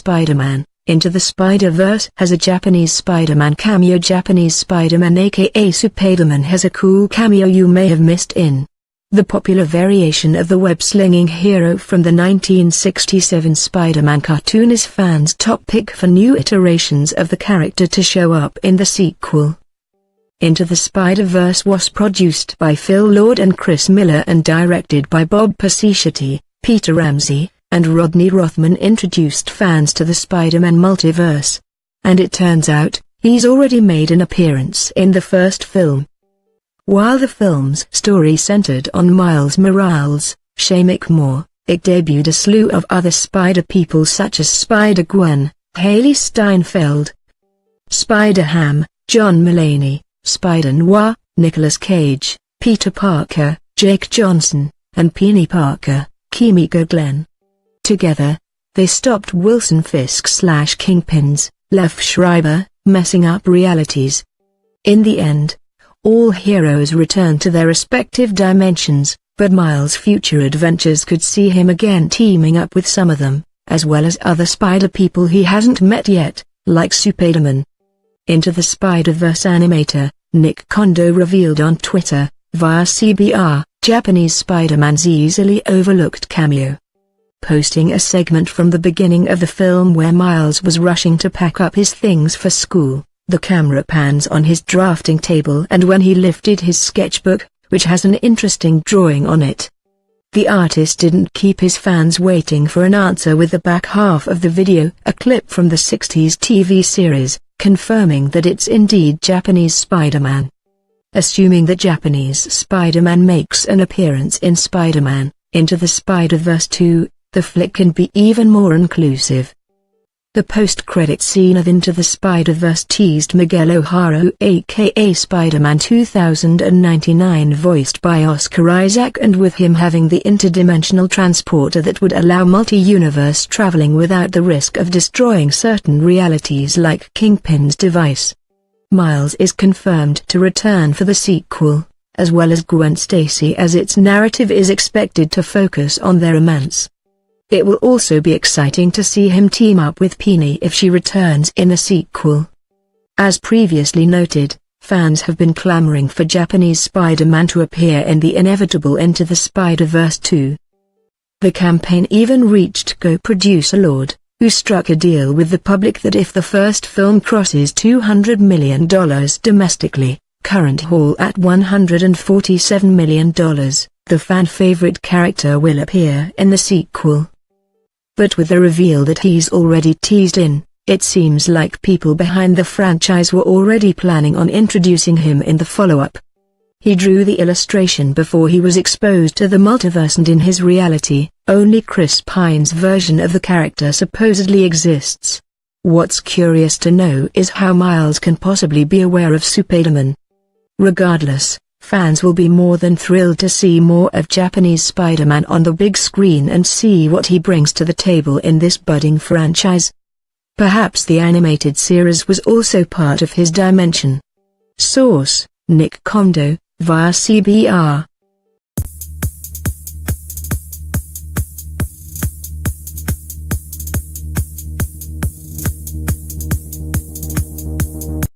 Spider-Man, Into the Spider-Verse has a Japanese Spider-Man cameo. Japanese Spider-Man aka Supaidāman has a cool cameo you may have missed in the popular variation of the web-slinging hero from the 1967 Spider-Man cartoon. Is fans' top pick for new iterations of the character to show up in the sequel. Into the Spider-Verse was produced by Phil Lord and Chris Miller and directed by Bob Persichetti, Peter Ramsey, and Rodney Rothman. Introduced fans to the Spider-Man multiverse. And it turns out, he's already made an appearance in the first film. While the film's story centered on Miles Morales, Shamik Moore, it debuted a slew of other Spider-People such as Spider-Gwen, Haley Steinfeld, Spider-Ham, John Mulaney, Spider-Noir, Nicolas Cage, Peter Parker, Jake Johnson, and Penny Parker, Kimiko Glenn. Together, they stopped Wilson Fisk/Kingpin's, Lev Schreiber, messing up realities. In the end, all heroes return to their respective dimensions, but Miles' future adventures could see him again teaming up with some of them, as well as other Spider-People he hasn't met yet, like Supaidāman. Into the Spider-Verse animator, Nick Kondo revealed on Twitter, via CBR, Japanese Spider-Man's easily overlooked cameo. Posting a segment from the beginning of the film where Miles was rushing to pack up his things for school, the camera pans on his drafting table and when he lifted his sketchbook, which has an interesting drawing on it. The artist didn't keep his fans waiting for an answer with the back half of the video, a clip from the 60s TV series, confirming that it's indeed Japanese Spider-Man. Assuming that Japanese Spider-Man makes an appearance in Spider-Man, Into the Spider-Verse 2, the flick can be even more inclusive. The post-credit scene of Into the Spider-Verse teased Miguel O'Hara aka Spider-Man 2099 voiced by Oscar Isaac, and with him having the interdimensional transporter that would allow multi-universe traveling without the risk of destroying certain realities like Kingpin's device. Miles is confirmed to return for the sequel, as well as Gwen Stacy, as its narrative is expected to focus on their romance. It will also be exciting to see him team up with Penny if she returns in the sequel. As previously noted, fans have been clamoring for Japanese Spider-Man to appear in the inevitable Into the Spider-Verse 2. The campaign even reached co-producer Lord, who struck a deal with the public that if the first film crosses $200 million domestically, current haul at $147 million, the fan-favorite character will appear in the sequel. But with the reveal that he's already teased in, it seems like people behind the franchise were already planning on introducing him in the follow-up. He drew the illustration before he was exposed to the multiverse, and in his reality, only Chris Pine's version of the character supposedly exists. What's curious to know is how Miles can possibly be aware of Supaidāman. Regardless, fans will be more than thrilled to see more of Japanese Spider-Man on the big screen and see what he brings to the table in this budding franchise. Perhaps the animated series was also part of his dimension. Source: Nick Kondo, via CBR.